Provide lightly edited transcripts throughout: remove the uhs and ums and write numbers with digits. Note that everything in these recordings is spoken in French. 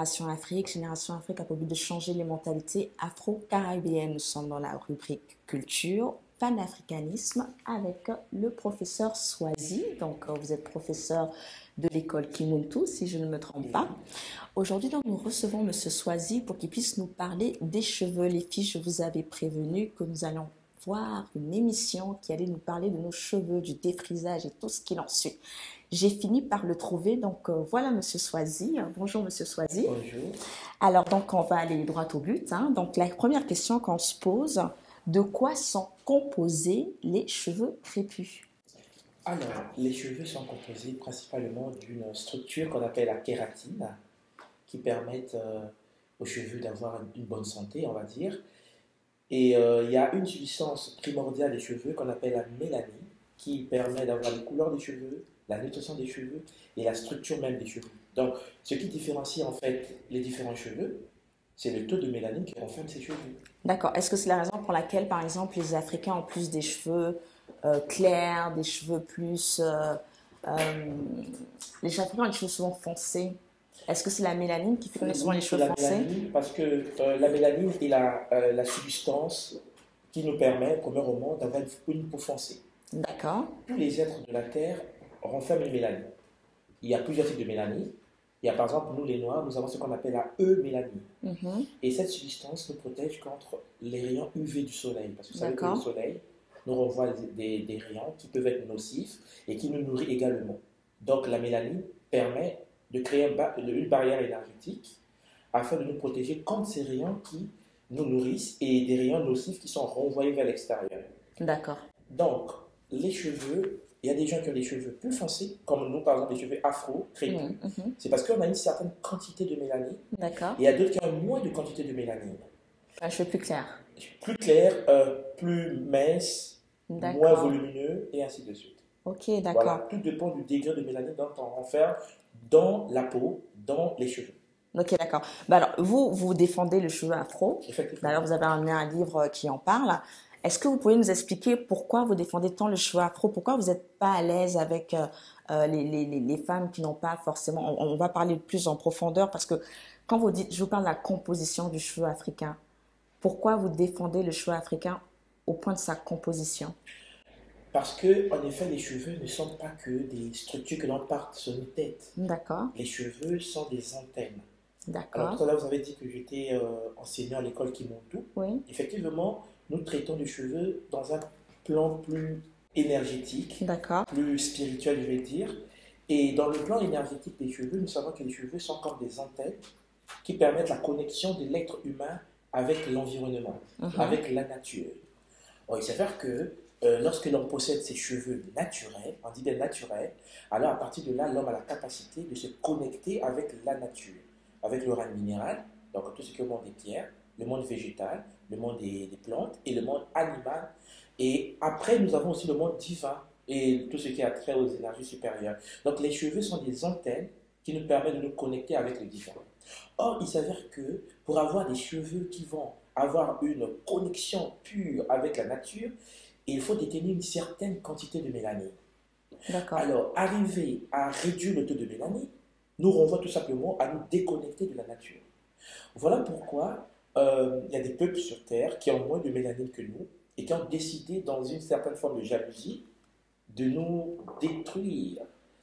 Génération Afrique. Génération Afrique a pour but de changer les mentalités afro-caribéennes. Nous sommes dans la rubrique culture, panafricanisme avec le professeur Swazi. Donc, vous êtes professeur de l'école Kimuntu, si je ne me trompe pas. Aujourd'hui, donc, nous recevons Monsieur Swazi pour qu'il puisse nous parler des cheveux. Les filles, je vous avais prévenu que nous allons voir une émission qui allait nous parler de nos cheveux, du défrisage et tout ce qu'il en suit. J'ai fini par le trouver, donc voilà Monsieur Swazi. Bonjour Monsieur Swazi. Bonjour. Alors donc on va aller droit au but. Donc la première question qu'on se pose, de quoi sont composés les cheveux crépus? Alors, les cheveux sont composés principalement d'une structure qu'on appelle la kératine, qui permettent aux cheveux d'avoir une bonne santé, on va dire. Et il y a une substance primordiale des cheveux qu'on appelle la mélanine, qui permet d'avoir les couleurs des cheveux, la nutrition des cheveux et la structure même des cheveux. Donc, ce qui différencie en fait les différents cheveux, c'est le taux de mélanine qui renferme ces cheveux. D'accord. Est-ce que c'est la raison pour laquelle, par exemple, les Africains ont plus des cheveux clairs, des cheveux plus... les Africains ont les cheveux souvent foncés. Est-ce que c'est la mélanine qui fait qu'on a souvent les cheveux la foncés? mélanine, parce que la mélanine est la substance qui nous permet, premièrement, d'avoir une peau foncée. D'accord. Tous les êtres de la Terre renferment une mélanine. Il y a plusieurs types de mélanine. Il y a par exemple, nous les Noirs, nous avons ce qu'on appelle la E-mélanine. Et cette substance nous protège contre les rayons UV du soleil. Parce que vous savez que le soleil nous renvoie des rayons qui peuvent être nocifs et qui nous nourrissent également. Donc la mélanine permet de créer une barrière énergétique afin de nous protéger contre ces rayons qui nous nourrissent et des rayons nocifs qui sont renvoyés vers l'extérieur. D'accord. Donc, les cheveux, il y a des gens qui ont des cheveux plus foncés, comme nous, par exemple, des cheveux afro, crépus. C'est parce qu'on a une certaine quantité de mélanine. D'accord. Et il y a d'autres qui ont moins de quantité de mélanine. Un cheveu plus clair. Plus clair, plus mince, moins volumineux, et ainsi de suite. Ok, d'accord. Voilà, tout dépend du degré de mélanine dont on renferme dans la peau, dans les cheveux. Ok, d'accord. Bah alors, vous défendez le cheveu afro. Effectivement. D'ailleurs, vous avez amené un livre qui en parle. Est-ce que vous pouvez nous expliquer pourquoi vous défendez tant le cheveu afro? Pourquoi vous n'êtes pas à l'aise avec les femmes qui n'ont pas forcément... On va parler plus en profondeur parce que quand vous dites, je vous parle de la composition du cheveu africain, pourquoi vous défendez le cheveu africain au point de sa composition? Parce que, en effet, les cheveux ne sont pas que des structures que l'on porte sur une tête. D'accord. Les cheveux sont des antennes. D'accord. Alors, tout à l'heure, vous avez dit que j'étais enseignant à l'école Kimuntu. Oui. Effectivement, nous traitons des cheveux dans un plan plus énergétique, plus spirituel, je vais dire. Et dans le plan énergétique des cheveux, nous savons que les cheveux sont comme des antennes qui permettent la connexion de l'être humain avec l'environnement, avec la nature. Bon, il s'avère que lorsque l'on possède ses cheveux naturels, on dit bien naturels, alors à partir de là, l'homme a la capacité de se connecter avec la nature, avec le règne minéral, donc tout ce qui est le monde des pierres, le monde végétal, le monde des plantes et le monde animal. Et après, nous avons aussi le monde divin et tout ce qui a trait aux énergies supérieures. Donc les cheveux sont des antennes qui nous permettent de nous connecter avec le divin. Or, il s'avère que pour avoir des cheveux qui vont avoir une connexion pure avec la nature, il faut détenir une certaine quantité de mélanine. D'accord. Alors, arriver à réduire le taux de mélanine nous renvoie tout simplement à nous déconnecter de la nature. Voilà pourquoi il y a des peuples sur Terre qui ont moins de mélanine que nous et qui ont décidé, dans une certaine forme de jalousie, de nous détruire,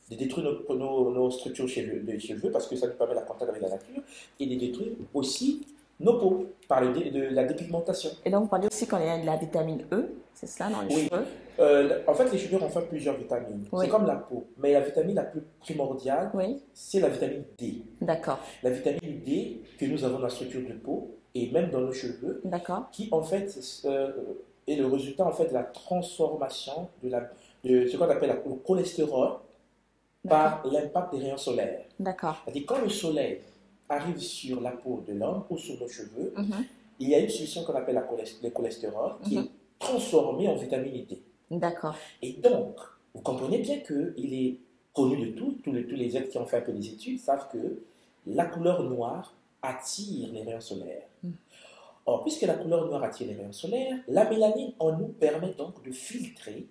de détruire nos structures de cheveux parce que ça nous permet la contact avec la nature et de détruire aussi nos peaux par de la dépigmentation. Et donc, vous parlez aussi qu'il y a de la vitamine E, c'est cela dans les cheveux? En fait, les cheveux renferment plusieurs vitamines. C'est comme la peau. Mais la vitamine la plus primordiale, c'est la vitamine D. D'accord. La vitamine D que nous avons dans la structure de peau et même dans nos cheveux, qui en fait est le résultat en fait de la transformation de ce qu'on appelle le cholestérol par l'impact des rayons solaires. D'accord. C'est-à-dire quand le soleil arrive sur la peau de l'homme ou sur nos cheveux, il y a une solution qu'on appelle le cholestérol qui est transformée en vitamine D. D'accord. Et donc, vous comprenez bien qu'il est connu de tous les êtres qui ont fait un peu des études savent que la couleur noire attire les rayons solaires. Or, puisque la couleur noire attire les rayons solaires, la mélanine en nous permet donc de filtrer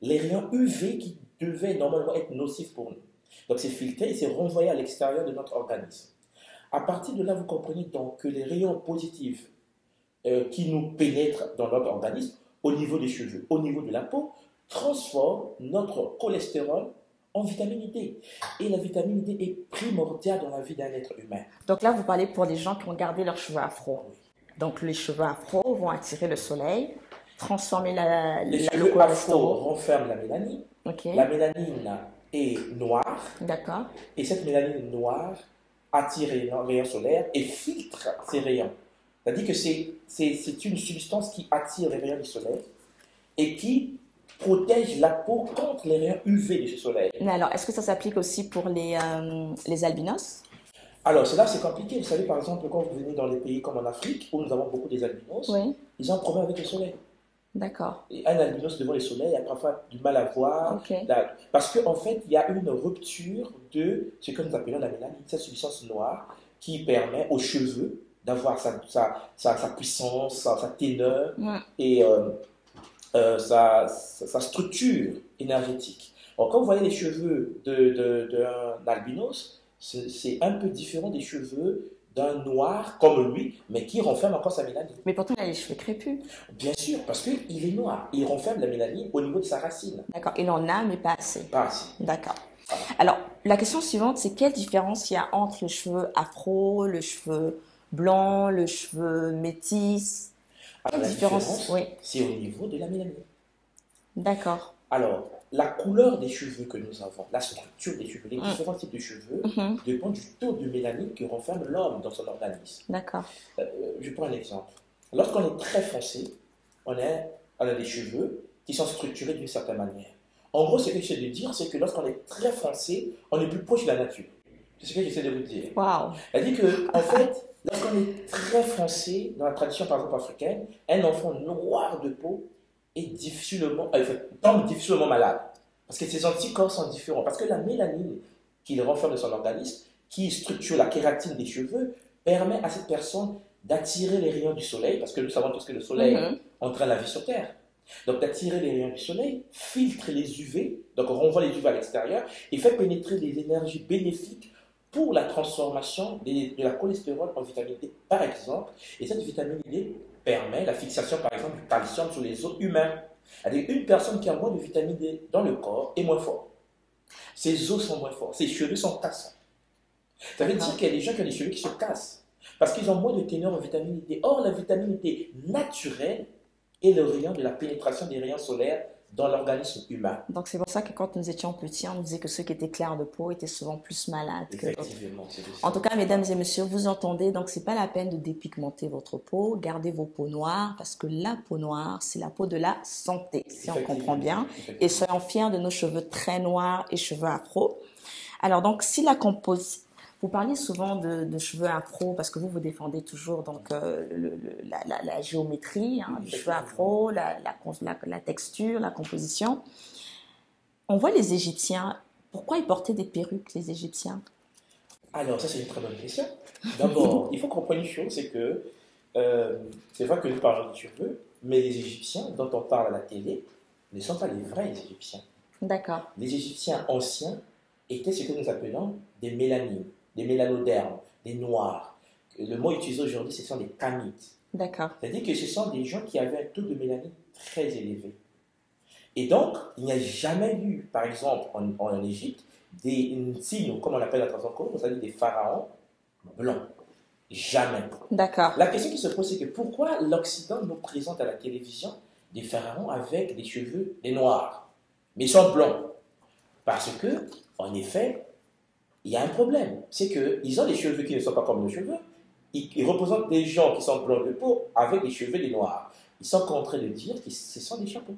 les rayons UV qui devaient normalement être nocifs pour nous. Donc, c'est filtré et c'est renvoyé à l'extérieur de notre organisme. À partir de là, vous comprenez donc que les rayons positifs qui nous pénètrent dans notre organisme, au niveau des cheveux, au niveau de la peau, transforment notre cholestérol en vitamine D. Et la vitamine D est primordiale dans la vie d'un être humain. Donc là, vous parlez pour les gens qui ont gardé leurs cheveux afro. Oui. Donc les cheveux afro vont attirer le soleil, transformer les cheveux afro renferment la mélanine. Okay. La mélanine est noire. D'accord. Et cette mélanine noire attire les rayons solaires et filtre ces rayons. C'est-à-dire que c'est une substance qui attire les rayons du soleil et qui protège la peau contre les rayons UV de ce soleil. Mais alors, est-ce que ça s'applique aussi pour les albinos? Alors, c'est là c'est compliqué. Vous savez, par exemple, quand vous venez dans les pays comme en Afrique, où nous avons beaucoup des albinos, oui. Ils ont un problème avec le soleil. D'accord. Et un albinos devant le soleil a parfois du mal à voir. Okay. Parce qu'en fait, il y a une rupture de ce que nous appelons la mélanine, cette substance noire qui permet aux cheveux d'avoir sa puissance, sa teneur et sa structure énergétique. Alors, quand vous voyez les cheveux d'un albinos, c'est un peu différent des cheveux d'un noir comme lui, mais qui renferme encore sa mélanine. Mais pourtant, il a les cheveux crépus. Bien sûr, parce qu'il est noir. Il renferme la mélanine au niveau de sa racine. D'accord, il en a, mais pas assez. Pas assez. D'accord. Alors, la question suivante, c'est quelle différence il y a entre le cheveu afro, le cheveu blanc, le cheveu métis? Quelle différence, oui. C'est au niveau de la mélanine. D'accord. Alors, la couleur des cheveux que nous avons, la structure des cheveux, les différents types de cheveux dépendent du taux de mélanine que renferme l'homme dans son organisme. D'accord. Je prends un exemple. Lorsqu'on est très foncé, on a des cheveux qui sont structurés d'une certaine manière. En gros, ce que j'essaie de dire, c'est que lorsqu'on est très foncé, on est plus proche de la nature. C'est ce que j'essaie de vous dire. Waouh. C'est-à-dire qu'en fait, lorsqu'on est très foncé, dans la tradition par exemple africaine, un enfant noir de peau est tombe difficilement malade. Parce que ses anticorps sont différents. Parce que la mélanine qu'il renferme de son organisme, qui structure la kératine des cheveux, permet à cette personne d'attirer les rayons du soleil, parce que nous savons tous que le soleil entraîne la vie sur Terre. Donc d'attirer les rayons du soleil, filtre les UV, donc on renvoie les UV à l'extérieur, et fait pénétrer des énergies bénéfiques pour la transformation de la cholestérol en vitamine D, par exemple. Et cette vitamine D permet la fixation, par exemple, du calcium sur les os humains. C'est-à-dire une personne qui a moins de vitamine D dans le corps est moins fort. Ses os sont moins forts, ses cheveux sont cassants. Ça veut dire qu'il y a des gens qui ont des cheveux qui se cassent parce qu'ils ont moins de teneur en vitamine D. Or, la vitamine D naturelle est le rayon de la pénétration des rayons solaires dans l'organisme humain. Donc, c'est pour ça que quand nous étions petits, on disait que ceux qui étaient clairs de peau étaient souvent plus malades. Effectivement, c'est en tout cas, mesdames et messieurs, vous entendez, donc c'est pas la peine de dépigmenter votre peau, gardez vos peaux noires, parce que la peau noire, c'est la peau de la santé, si on comprend bien. Et soyons fiers de nos cheveux très noirs et cheveux afro. Alors, donc, si la composition... Vous parlez souvent de cheveux afro parce que vous défendez toujours donc, la géométrie des cheveux afro, la texture, la composition. On voit les Égyptiens. Pourquoi ils portaient des perruques, les Égyptiens? Alors, ça, c'est une très bonne question. D'abord, il faut comprendre une chose, c'est que c'est vrai que nous parlons des cheveux, mais les Égyptiens dont on parle à la télé ne sont pas les vrais Égyptiens. D'accord. Les Égyptiens anciens étaient ce que nous appelons des mélanines, des mélanodermes, des noirs. Le mot utilisé aujourd'hui, ce sont des Kamites. D'accord. C'est-à-dire que ce sont des gens qui avaient un taux de mélanine très élevé. Et donc, il n'y a jamais eu, par exemple, en Égypte, des Nsino, comme on l'appelle la traduction commune, c'est-à-dire des pharaons blancs. Jamais. D'accord. La question qui se pose, c'est que pourquoi l'Occident nous présente à la télévision des pharaons avec des cheveux des noirs, mais ils sont blancs? Parce que, en effet, il y a un problème. C'est qu'ils ont des cheveux qui ne sont pas comme nos cheveux. Ils représentent des gens qui sont blancs de peau avec des cheveux des noirs. Ils sont en train de dire que ce sont des chapeaux.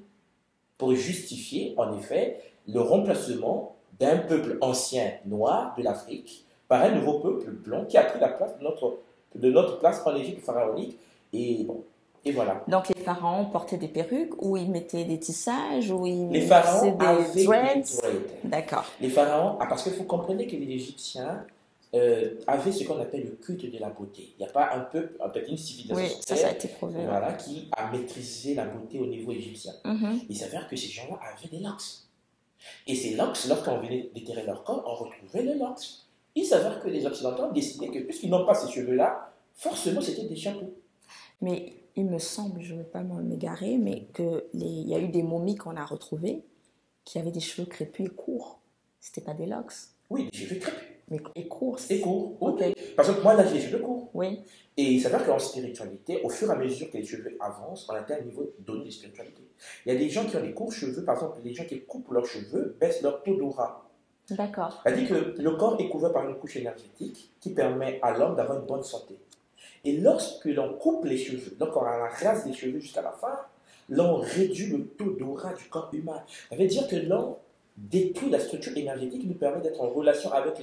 Pour justifier, en effet, le remplacement d'un peuple ancien noir de l'Afrique par un nouveau peuple blanc qui a pris la place de notre place en Égypte pharaonique. Et voilà. Donc les pharaons portaient des perruques ou ils mettaient des tissages ou ils les pharaons avaient des dreads. D'accord. Les pharaons, parce qu'il faut comprendre que les Égyptiens avaient ce qu'on appelle le culte de la beauté. Il n'y a pas un peuple, une civilisation ça a été prouvé, voilà, qui a maîtrisé la beauté au niveau égyptien. Il s'avère que ces gens-là avaient des locks. Et ces locks, lorsqu'on venait déterrer leur corps, on retrouvait les locks. Il s'avère que les Occidentaux ont décidé que puisqu'ils n'ont pas ces cheveux-là, forcément c'était des chapeaux. Mais il me semble, je ne veux pas m'égarer, mais qu'il y a eu des momies qu'on a retrouvées qui avaient des cheveux crépus et courts. C'était pas des locks. Oui, des cheveux crépus. Mais et courts. Et courts, ok. Par exemple, moi là j'ai les cheveux courts. Oui. Et il s'avère qu'en spiritualité, au fur et à mesure que les cheveux avancent, on atteint un niveau donné de spiritualité. Il y a des gens qui ont des courts cheveux, par exemple, les gens qui coupent leurs cheveux baissent leur taux d'aura. D'accord. C'est-à-dire que le corps est couvert par une couche énergétique qui permet à l'homme d'avoir une bonne santé. Et lorsque l'on coupe les cheveux, donc on rase les cheveux jusqu'à la fin, l'on réduit le taux d'aura du corps humain. Ça veut dire que l'on détruit la structure énergétique qui nous permet d'être en relation avec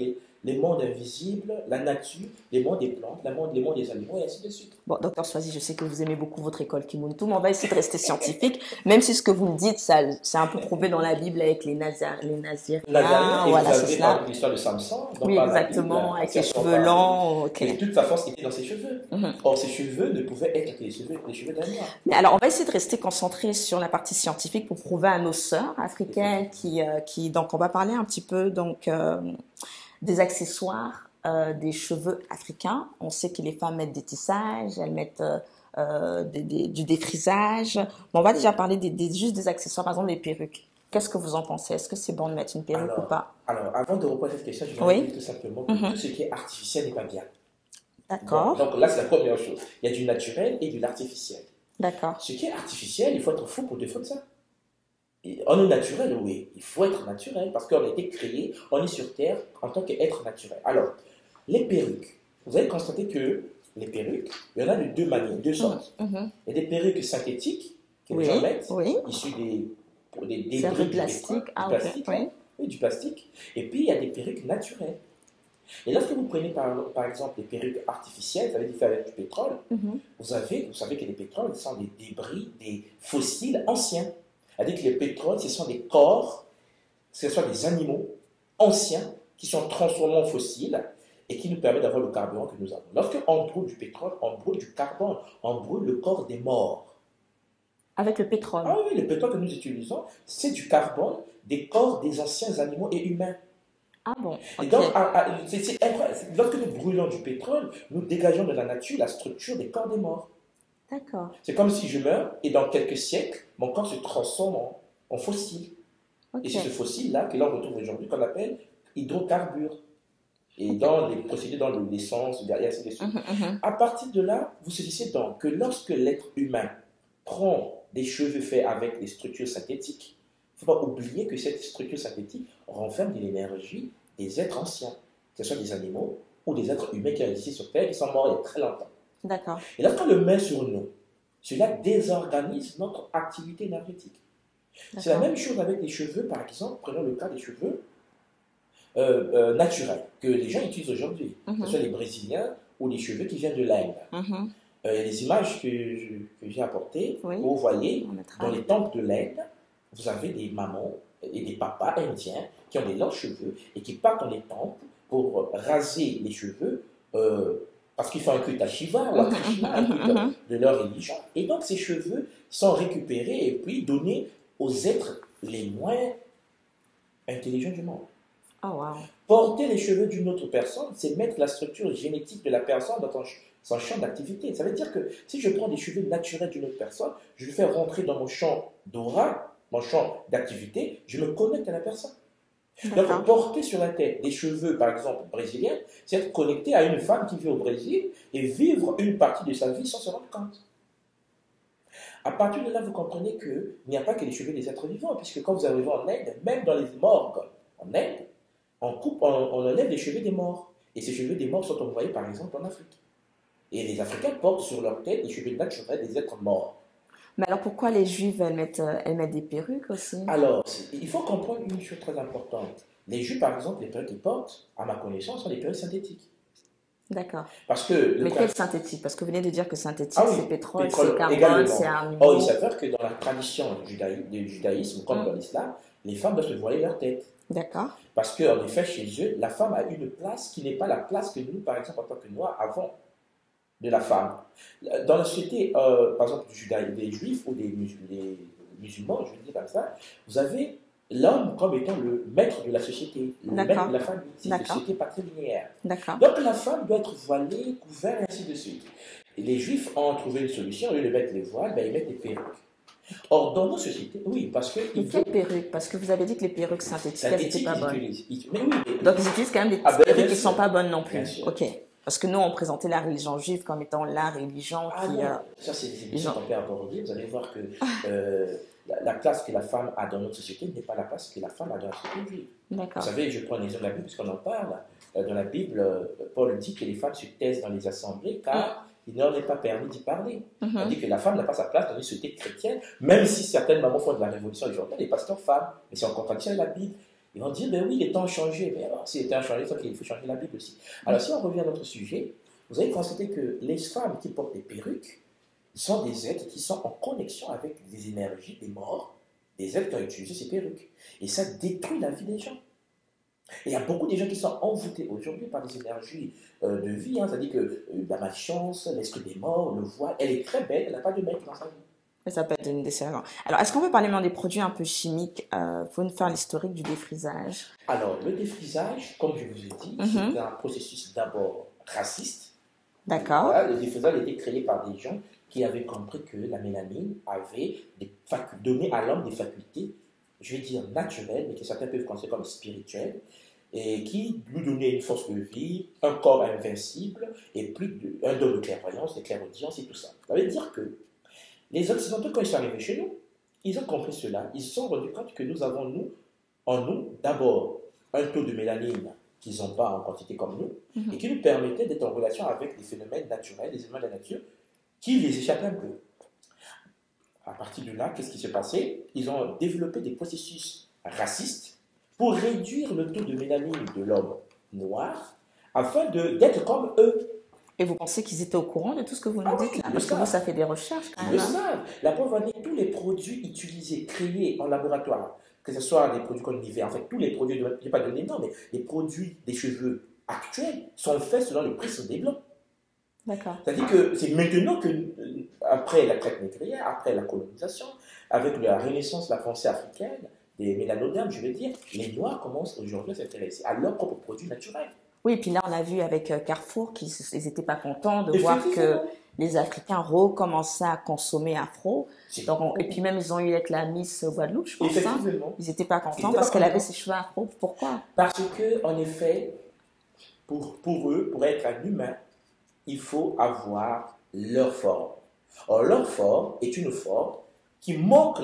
les mondes invisibles, la nature, les mondes des plantes, les mondes des animaux, et ainsi de suite. Bon, docteur Swazi, je sais que vous aimez beaucoup votre école Kimuntu, mais on va essayer de rester scientifique, même si ce que vous me dites, c'est un peu prouvé dans la Bible avec les Nazaréens. Voilà, c'est cela. L'histoire de Samson. Oui, exactement, avec les cheveux longs. Et toute sa force était dans ses cheveux. Or, ses cheveux ne pouvaient être que les cheveux d'un noir. Mais alors, on va essayer de rester concentré sur la partie scientifique pour prouver à nos sœurs africaines donc on va parler un petit peu des accessoires des cheveux africains. On sait que les femmes mettent des tissages, elles mettent du défrisage. Bon, on va déjà parler juste des accessoires, par exemple les perruques. Qu'est-ce que vous en pensez? Est-ce que c'est bon de mettre une perruque ou pas? Alors, avant de répondre à cette question, je vais dire tout simplement que tout ce qui est artificiel n'est pas bien. D'accord. Donc là, c'est la première chose. Il y a du naturel et de l'artificiel. D'accord. Ce qui est artificiel, il faut être fou pour défendre ça. On est naturel, oui. Il faut être naturel parce qu'on a été créé, on est sur Terre en tant qu'être naturel. Alors, les perruques. Vous allez constater que les perruques, il y en a de deux manières, deux sortes. Il y a des perruques synthétiques que les gens mettent, issues des débris du plastique. Du plastique. Et puis, il y a des perruques naturelles. Et lorsque vous prenez par exemple des perruques artificielles, ça veut dire avec du pétrole, vous savez que les pétroles sont des débris, des fossiles anciens. C'est-à-dire que les pétroles, ce sont des corps, ce sont des animaux anciens qui sont transformés en fossiles et qui nous permettent d'avoir le carburant que nous avons. Lorsqu'on brûle du pétrole, on brûle du carbone, on brûle le corps des morts. Avec le pétrole? Ah oui, le pétrole que nous utilisons, c'est du carbone des corps des anciens animaux et humains. Ah bon? Okay. Et donc, c'est incroyable. Lorsque nous brûlons du pétrole, nous dégageons de la nature la structure des corps des morts. D'accord. C'est comme si je meurs et dans quelques siècles, mon corps se transforme en fossile. Okay. Et c'est ce fossile-là que l'on retrouve aujourd'hui qu'on appelle hydrocarbures. Et dans les procédés, dans l'essence, et ainsi de suite. À partir de là, vous saisissez donc que lorsque l'être humain prend des cheveux faits avec des structures synthétiques, il ne faut pas oublier que cette structure synthétique renferme de l'énergie des êtres anciens, que ce soit des animaux ou des êtres humains qui ont existé sur Terre, qui sont morts il y a très longtemps. D'accord. Et lorsqu'on le met sur nous, cela désorganise notre activité énergétique. C'est la même chose avec les cheveux, par exemple, prenons le cas des cheveux naturels, que les gens utilisent aujourd'hui, que ce soit les Brésiliens ou les cheveux qui viennent de l'Inde. Il y a des images que j'ai apportées, où vous voyez, dans les temples de l'Inde, vous avez des mamans et des papas indiens qui ont des longs cheveux et qui partent dans les temples pour raser les cheveux parce qu'ils font un culte à Shiva ou à Krishna, un culte de leur religion. Et donc ces cheveux sont récupérés et puis donnés aux êtres les moins intelligents du monde. Oh, wow. Porter les cheveux d'une autre personne, c'est mettre la structure génétique de la personne dans son champ d'activité. Ça veut dire que si je prends des cheveux naturels d'une autre personne, je le fais rentrer dans mon champ d'aura, mon champ d'activité, je me connecte à la personne. Donc, porter sur la tête des cheveux, par exemple, brésiliens, c'est être connecté à une femme qui vit au Brésil et vivre une partie de sa vie sans se rendre compte. À partir de là, vous comprenez qu'il n'y a pas que les cheveux des êtres vivants, puisque quand vous arrivez en Inde, même dans les morgues en Inde, on enlève les cheveux des morts. Et ces cheveux des morts sont envoyés, par exemple, en Afrique. Et les Africains portent sur leur tête les cheveux naturels des êtres morts. Mais alors pourquoi les Juives, elles mettent des perruques aussi? Alors, il faut comprendre une chose très importante. Les Juifs, par exemple, les perruques qu'ils portent, à ma connaissance, sont des perruques synthétiques. D'accord. Parce que mais quel synthétique? Parce que vous venez de dire que synthétique, c'est pétrole, c'est carbone, c'est animaux. Or, il s'avère que dans la tradition du judaïsme, comme dans l'islam, les femmes doivent se voiler leur tête. D'accord. Parce qu'en effet, chez eux, la femme a une place qui n'est pas la place que nous, par exemple, en tant que noirs, avons de la femme. Dans la société, par exemple, des juifs ou des musulmans, je veux dire comme ça, vous avez l'homme comme étant le maître de la société, le maître de la famille. C'est une société patrilinéaire. Donc la femme doit être voilée, couverte, et ainsi de suite. Et les Juifs ont trouvé une solution, au lieu de mettre les voiles, ils mettent des perruques. Or, dans nos sociétés, oui, parce que... Quelles perruques? Parce que vous avez dit que les perruques synthétiques, elles n'étaient pas bonnes. Mais oui, donc ils utilisent quand même des perruques qui ne sont pas bonnes non plus. Ok. Parce que nous, on présentait la religion juive comme étant la religion qui... non, ça c'est des émissions qu'on peut aborder. Vous allez voir que la place que la femme a dans notre société n'est pas la place que la femme a dans la société juive. Vous savez, je prends l'exemple de la Bible, puisqu'on en parle. Dans la Bible, Paul dit que les femmes se taisent dans les assemblées car il ne leur est pas permis d'y parler. On dit que la femme n'a pas sa place dans une société chrétienne, même si certaines mamans font de la révolution aujourd'hui, les pasteurs femmes, mais c'est en contradiction avec la Bible. Ils vont dire, ben oui, les temps ont changé. Mais alors, si les temps ont changé, il faut changer la Bible aussi. Alors, si on revient à notre sujet, vous allez constater que les femmes qui portent des perruques sont des êtres qui sont en connexion avec des énergies des morts, des êtres qui ont utilisé ces perruques. Et ça détruit la vie des gens. Et il y a beaucoup de gens qui sont envoûtés aujourd'hui par des énergies de vie. C'est-à-dire que la malchance, l'esprit des morts, le voile, elle est très belle, elle n'a pas de mec dans sa vie. Ça peut être une décevante. Alors, est-ce qu'on peut parler maintenant des produits un peu chimiques? Faut nous faire l'historique du défrisage. Alors, le défrisage, comme je vous ai dit, c'est un processus d'abord raciste. D'accord. Voilà, le défrisage a été créé par des gens qui avaient compris que la mélanine avait donné à l'homme des facultés, je vais dire naturelles, mais que certains peuvent considérer comme spirituelles, et qui lui donnaient une force de vie, un corps invincible, et un don de clairvoyance, de clairaudience et tout ça. Ça veut dire que les Occidentaux, quand ils sont arrivés chez nous, ils ont compris cela. Ils se sont rendus compte que nous avons, en nous, d'abord, un taux de mélanine qu'ils n'ont pas en quantité comme nous, et qui nous permettait d'être en relation avec des phénomènes naturels, des éléments de la nature, qui les échappaient un peu. À partir de là, qu'est-ce qui s'est passé? Ils ont développé des processus racistes pour réduire le taux de mélanine de l'homme noir, afin d'être comme eux. Et vous pensez qu'ils étaient au courant de tout ce que vous nous dites là? Parce que vous, ça fait des recherches quand même. Ils le savent. La preuve en est, tous les produits utilisés, créés en laboratoire, que ce soit des produits comme l'hiver, en fait, tous les produits, je n'ai pas donné de nom, mais les produits des cheveux actuels sont faits selon le prisme des Blancs. D'accord. C'est-à-dire que c'est maintenant que, après la traite négrière, après la colonisation, avec la renaissance de la pensée africaine, des mélanodermes, je veux dire, les Noirs commencent aujourd'hui à s'intéresser à leurs propres produits naturels. Oui, et puis là, on a vu avec Carrefour qu'ils n'étaient pas contents de voir que les Africains recommençaient à consommer afro. Donc, et puis même, ils ont eu avec la Miss Guadeloupe, je pense. Ils n'étaient pas contents parce qu'elle avait ses cheveux afro. Pourquoi? Parce que, en effet, pour eux, pour être un humain, il faut avoir leur forme. Or, leur forme est une forme qui manque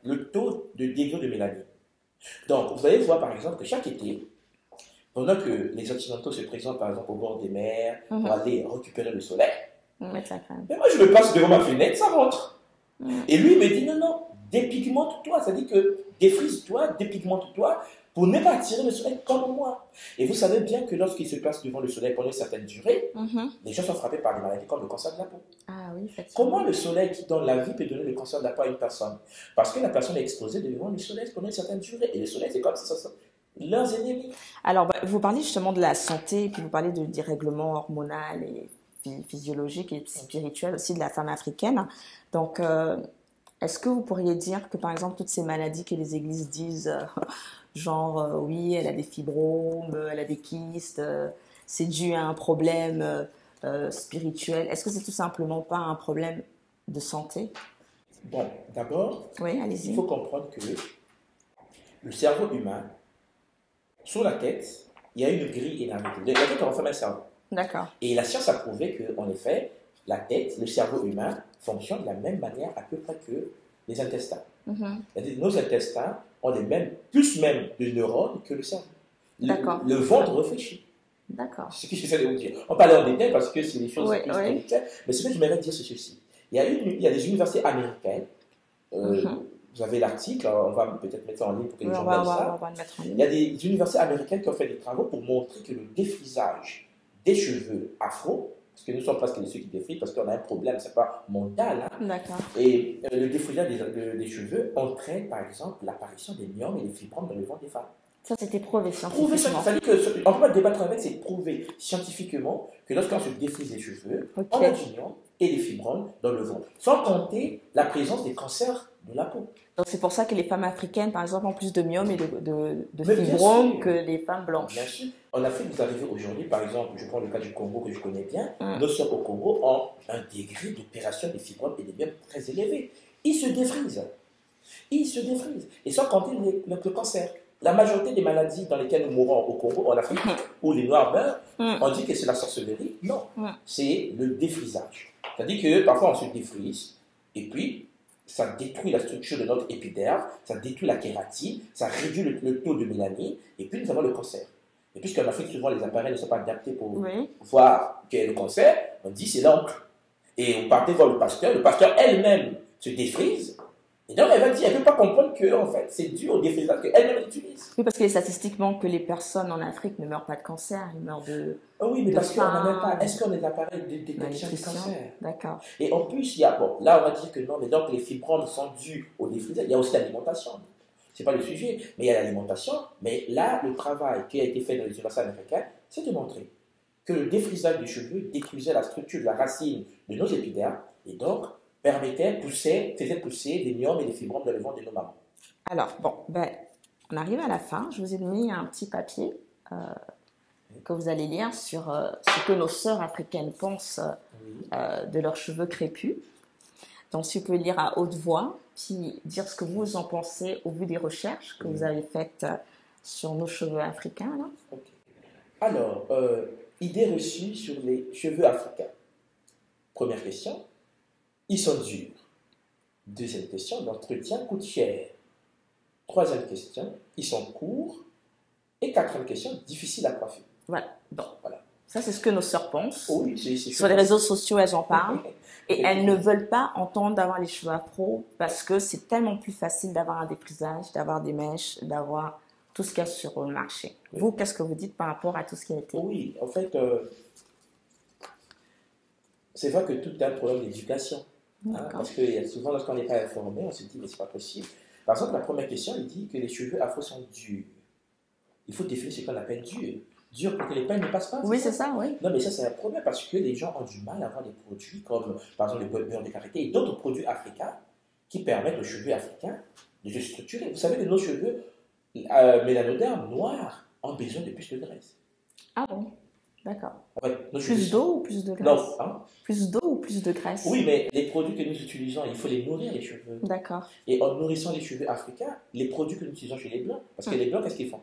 le taux de degré de mélanine. Donc, vous allez voir par exemple que chaque été, pendant que les Occidentaux se présentent par exemple au bord des mers pour aller récupérer le soleil, mais moi je me passe devant ma fenêtre, ça rentre. Et lui il me dit non, dépigmente-toi, c'est-à-dire que défrise-toi, dépigmente-toi pour ne pas attirer le soleil comme moi. Et vous savez bien que lorsqu'il se place devant le soleil pendant une certaine durée, les gens sont frappés par des maladies comme le cancer de la peau. Ah oui, comment le soleil qui donne la vie peut donner le cancer de la peau à une personne? Parce que la personne est exposée devant le soleil pendant une certaine durée. Et le soleil, c'est comme ça, leurs ennemis. Alors, vous parlez justement de la santé, puis vous parlez de dérèglement hormonal et physiologique et spirituel aussi de la femme africaine. Donc, est-ce que vous pourriez dire que, par exemple, toutes ces maladies que les églises disent, oui, elle a des fibromes, elle a des kystes, c'est dû à un problème spirituel, est-ce que c'est tout simplement pas un problème de santé? Bon, d'abord, allez-y. Il faut comprendre que le cerveau humain, sur la tête, il y a une grille énergétique. La tête renferme un cerveau. D'accord. Et la science a prouvé qu'en effet, la tête, le cerveau humain, fonctionne de la même manière à peu près que les intestins. C'est-à-dire nos intestins ont plus même de neurones que le cerveau. Le ventre réfléchit. D'accord. C'est ce que j'essaie de vous dire. On parle en détail parce que c'est des choses plus spirituelles. Mais ce que je m'aimerais dire, c'est ceci. Il y a des universités américaines. Vous avez l'article, on va peut-être mettre ça en ligne pour que les gens voient ça. Il y a des universités américaines qui ont fait des travaux pour montrer que le défrisage des cheveux afro, parce que nous sommes presque ceux qui défrisent, parce qu'on a un problème, c'est pas mental. D'accord. Et le défrisage des cheveux entraîne par exemple l'apparition des myomes et des fibromes dans le ventre des femmes. Ça, c'était prouvé Prouvé scientifiquement. scientifiquement. On ne peut pas débattre avec, c'est prouvé scientifiquement que lorsqu'on se défrise les cheveux, on a du nion et des fibromes dans le ventre. Sans compter la présence des cancers de la peau. Donc, c'est pour ça que les femmes africaines, par exemple, ont plus de myome et de fibromes que les femmes blanches. Bien sûr. En Afrique, vous arrivez aujourd'hui, par exemple, je prends le cas du Congo que je connais bien, nos sœurs au Congo ont un degré d'opération des fibromes et des myomes très élevé. Ils se défrisent. Ils se défrisent. Et sans compter le cancer. La majorité des maladies dans lesquelles nous mourons au Congo, en Afrique, où les Noirs meurent, on dit que c'est la sorcellerie. Non, c'est le défrisage. C'est-à-dire que parfois on se défrise, et puis ça détruit la structure de notre épiderme, ça détruit la kératine, ça réduit le taux de mélanine, et puis nous avons le cancer. Et puisqu'en Afrique, souvent les appareils ne sont pas adaptés pour voir quel est le cancer, on dit c'est l'encre. Et on partait voir le pasteur elle-même se défrise. Et donc, elle va dire, elle ne peut pas comprendre que, en fait, c'est dû au défrisage qu'elle-même utilise. Oui, parce que statistiquement, que les personnes en Afrique ne meurent pas de cancer, ils meurent de. Oui, mais parce qu'on n'a même pas. Est-ce qu'on a des appareils de détection du cancer? D'accord. Et en plus, il y a. Bon, là, on va dire que non, mais donc les fibromes sont dus au défrisage. Il y a aussi l'alimentation. Ce n'est pas le sujet, mais il y a l'alimentation. Mais là, le travail qui a été fait dans les universités américaines, c'est de montrer que le défrisage des cheveux détruisait la structure de la racine de nos épidermes. Et donc, faisait pousser des myomes et des fibromes dans le ventre de nos mamans. Alors, bon, on arrive à la fin. Je vous ai mis un petit papier que vous allez lire sur ce que nos sœurs africaines pensent de leurs cheveux crépus. Donc, si vous pouvez lire à haute voix, puis dire ce que vous en pensez au vu des recherches que vous avez faites sur nos cheveux africains. Là. Okay. Alors, idée reçue sur les cheveux africains. Première question. Ils sont durs. Deuxième question, l'entretien coûte cher. Troisième question, ils sont courts. Et quatrième question, difficile à coiffer. Voilà. Bon, voilà. Ça, c'est ce que nos sœurs pensent. Oui, sur les réseaux sociaux, elles en parlent. Et elles ne veulent pas entendre d'avoir les cheveux afro parce que c'est tellement plus facile d'avoir un défrisage, d'avoir des mèches, d'avoir tout ce qu'il y a sur le marché. Oui. Vous, qu'est-ce que vous dites par rapport à tout ce qui a été? Oui, en fait, c'est vrai que tout est un problème d'éducation. Parce que souvent, lorsqu'on n'est pas informé, on se dit, mais c'est pas possible. Par exemple, la première question, il dit que les cheveux afro sont durs. Il faut définir ce qu'on appelle dur. Dur pour que les peines ne passent pas. Oui, c'est ça, oui. Non, mais ça, c'est un problème parce que les gens ont du mal à avoir des produits comme, par exemple, le beurre de karité et d'autres produits africains qui permettent aux cheveux africains de se structurer. Vous savez que nos cheveux mélanodermes noirs ont besoin de plus de graisse. Ah bon? D'accord. En fait, plus d'eau ou plus de graisse? Non. Hein? Plus d'eau ou plus de graisse? Oui, mais les produits que nous utilisons, il faut les nourrir, les cheveux. D'accord. Et en nourrissant les cheveux africains, les produits que nous utilisons chez les Blancs, parce que les Blancs, qu'est-ce qu'ils font?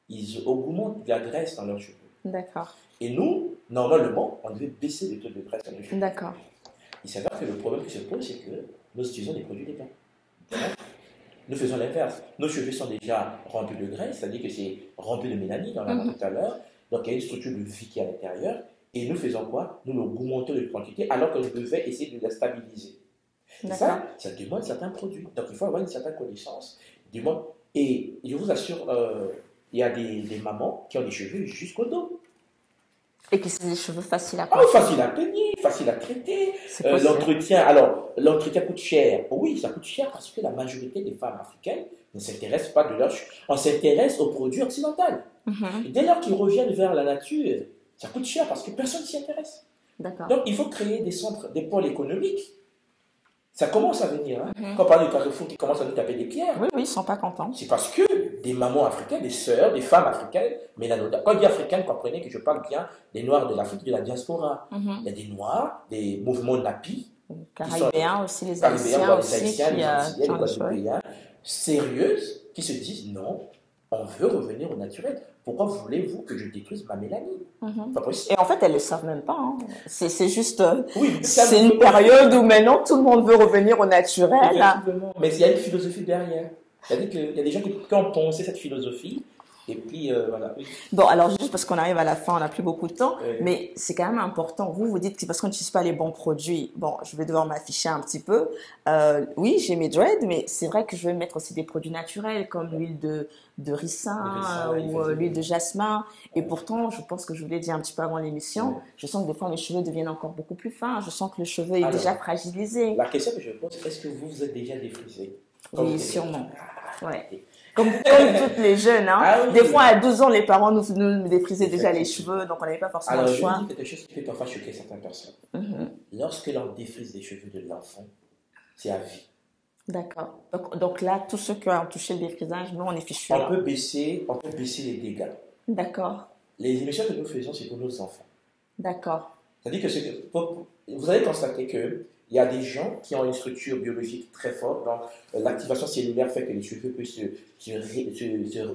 Ils augmentent de la graisse dans leurs cheveux. D'accord. Et nous, normalement, on devait baisser le taux de graisse dans nos cheveux. D'accord. Il s'avère que le problème qui se pose, c'est que nous utilisons des produits des Blancs. Nous faisons l'inverse. Nos cheveux sont déjà remplis de graisse, c'est-à-dire que c'est rempli de mélanine, on l'a dit tout à l'heure. Donc, il y a une structure de vie qui est à l'intérieur. Et nous faisons quoi? Nous augmentons de quantité alors qu'on devait essayer de la stabiliser. Et ça demande certains produits. Donc, il faut avoir une certaine connaissance. Et je vous assure, il y a des mamans qui ont des cheveux jusqu'au dos. Et que c'est des cheveux faciles à coiffer. Facile à peigner, facile à traiter. L'entretien coûte cher. Oui, ça coûte cher parce que la majorité des femmes africaines ne s'intéressent pas de leur cheveux. On s'intéresse aux produits occidentaux. Et dès lors qu'ils reviennent vers la nature, ça coûte cher parce que personne ne s'y intéresse. Donc, il faut créer des centres, des pôles économiques. Ça commence à venir. Quand on parle de Carrefour qui commence à nous taper des pierres. Oui, ils ne sont pas contents. C'est parce que des mamans africaines, des sœurs, des femmes africaines, mélanodermes. Quand je dis africaines, comprenez que je parle bien des Noirs de l'Afrique, de la diaspora. Il y a des Noirs, des mouvements NAPI. Caribéens aussi, les Haïtiens aussi, les Guadeloupéens, sérieuses, qui se disent non, on veut revenir au naturel. Pourquoi voulez-vous que je détruise ma mélanine? Et en fait, elles ne le savent même pas. Hein. C'est juste... c'est une période où maintenant, tout le monde veut revenir au naturel. Effectivement. Mais il y a une philosophie derrière. C'est-à-dire qu'il y a des gens qui ont pensé cette philosophie. Et puis, voilà. Bon, alors juste parce qu'on arrive à la fin, on n'a plus beaucoup de temps, mais c'est quand même important. Vous dites que parce qu'on n'utilise pas les bons produits, bon, je vais devoir m'afficher un petit peu. Oui, j'ai mes dreads, mais c'est vrai que je vais mettre aussi des produits naturels comme l'huile de ricin ou l'huile de jasmin. Et pourtant, je pense que je vous l'ai dit un petit peu avant l'émission, je sens que des fois mes cheveux deviennent encore beaucoup plus fins. Je sens que le cheveu est déjà fragilisé. La question que je pose, est-ce que vous vous êtes déjà défrisé? Oui, sûrement. Ouais. Comme toutes les jeunes, hein. Ah, oui, des fois, à 12 ans, les parents nous défrisaient déjà les cheveux, donc on n'avait pas forcément le choix. Alors, je dis quelque chose qui peut parfois choquer certaines personnes. Lorsque l'on défrise les cheveux de l'enfant, c'est à vie. D'accord. Donc là, tous ceux qui ont touché le défrisage, nous, on est fichus. On peut baisser les dégâts. D'accord. Les émissions que nous faisons, c'est pour nos enfants. D'accord. C'est-à-dire que vous allez constater qu'il y a des gens qui ont une structure biologique très forte, donc l'activation cellulaire fait que les cheveux peuvent se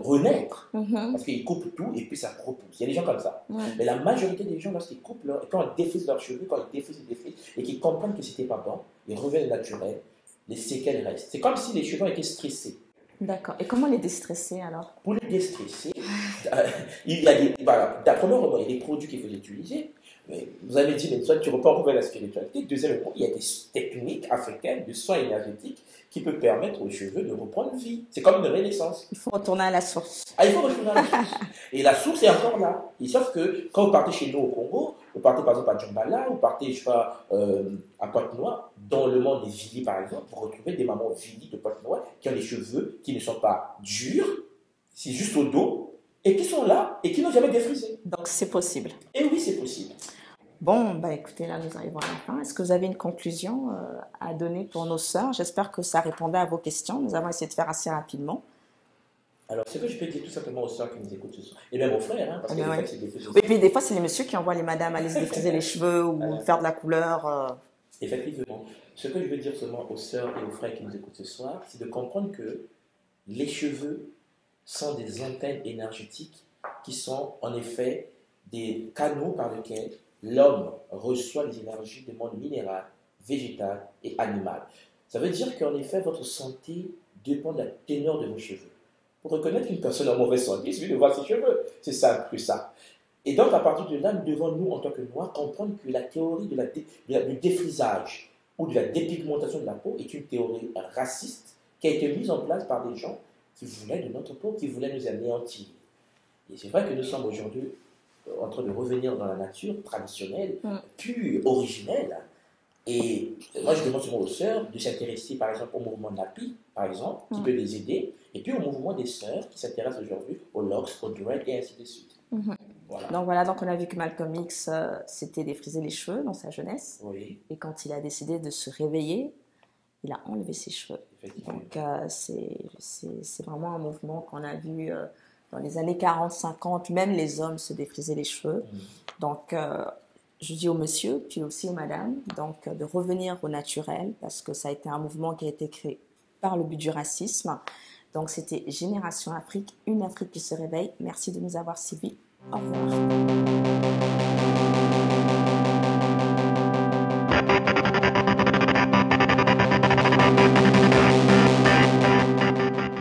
renaître, parce qu'ils coupent tout et puis ça repousse. Il y a des gens comme ça. Mais la majorité des gens, lorsqu'ils coupent, quand ils défrisent leurs cheveux, quand ils défrisent, et qu'ils comprennent que c'était pas bon, ils reviennent naturel, les séquelles restent. C'est comme si les cheveux étaient stressés. D'accord. Et comment les déstresser alors? Pour les déstresser, il y a premièrement, il y a des produits qu'il faut utiliser. Mais vous avez dit, mais soit tu repars vers la spiritualité. Deuxièmement, il y a des techniques africaines de soins énergétiques qui peuvent permettre aux cheveux de reprendre vie. C'est comme une renaissance. Il faut retourner à la source. Il faut retourner à la source. Et la source est encore là. Et sauf que quand vous partez chez nous au Congo, vous partez par exemple à Djambala, vous partez, je sais pas, à Pointe-Noire, dans le monde des Vili par exemple, vous retrouvez des mamans Vili de Pointe-Noire qui ont des cheveux qui ne sont pas durs, c'est juste au dos, et qui sont là et qui n'ont jamais défrisé. Donc c'est possible. Et oui, c'est possible. Bon, bah écoutez, là nous arrivons à la fin. Est-ce que vous avez une conclusion à donner pour nos sœurs? J'espère que ça répondait à vos questions. Nous avons essayé de faire assez rapidement. Alors, ce que je peux dire tout simplement aux sœurs qui nous écoutent ce soir, et même aux frères, hein, parce que des fois, c'est des oui, et puis des fois, c'est les messieurs qui envoient les madames aller se défriser les cheveux ou faire de la couleur. Effectivement. Ce que je veux dire seulement aux sœurs et aux frères qui nous écoutent ce soir, c'est de comprendre que les cheveux sont des antennes énergétiques qui sont en effet des canaux par lesquels l'homme reçoit les énergies du monde minéral, végétal et animal. Ça veut dire qu'en effet, votre santé dépend de la teneur de vos cheveux. Pour reconnaître une personne en mauvaise santé, il suffit de voir ses cheveux. C'est simple que ça. Et donc, à partir de là, nous devons, nous, en tant que Noirs, comprendre que la théorie du défrisage ou de la dépigmentation de la peau est une théorie raciste qui a été mise en place par des gens qui voulaient de notre peau, qui voulaient nous anéantir. Et c'est vrai que nous sommes aujourd'hui en train de revenir dans la nature traditionnelle, pure, originelle. Et moi, je demande souvent aux sœurs de s'intéresser, par exemple, au mouvement Napi, par exemple, qui peut les aider, et puis au mouvement des sœurs qui s'intéressent aujourd'hui aux locks, aux dreads, et ainsi de suite. Voilà. Donc on a vu que Malcolm X s'était défrisé les cheveux dans sa jeunesse. Oui. Et quand il a décidé de se réveiller, il a enlevé ses cheveux. Donc c'est vraiment un mouvement qu'on a vu dans les années 40-50, même les hommes se défrisaient les cheveux. Donc je dis aux messieurs, puis aussi aux madames, donc de revenir au naturel, parce que ça a été un mouvement qui a été créé par le but du racisme. Donc c'était Génération Afrique, une Afrique qui se réveille. Merci de nous avoir suivis. Au revoir.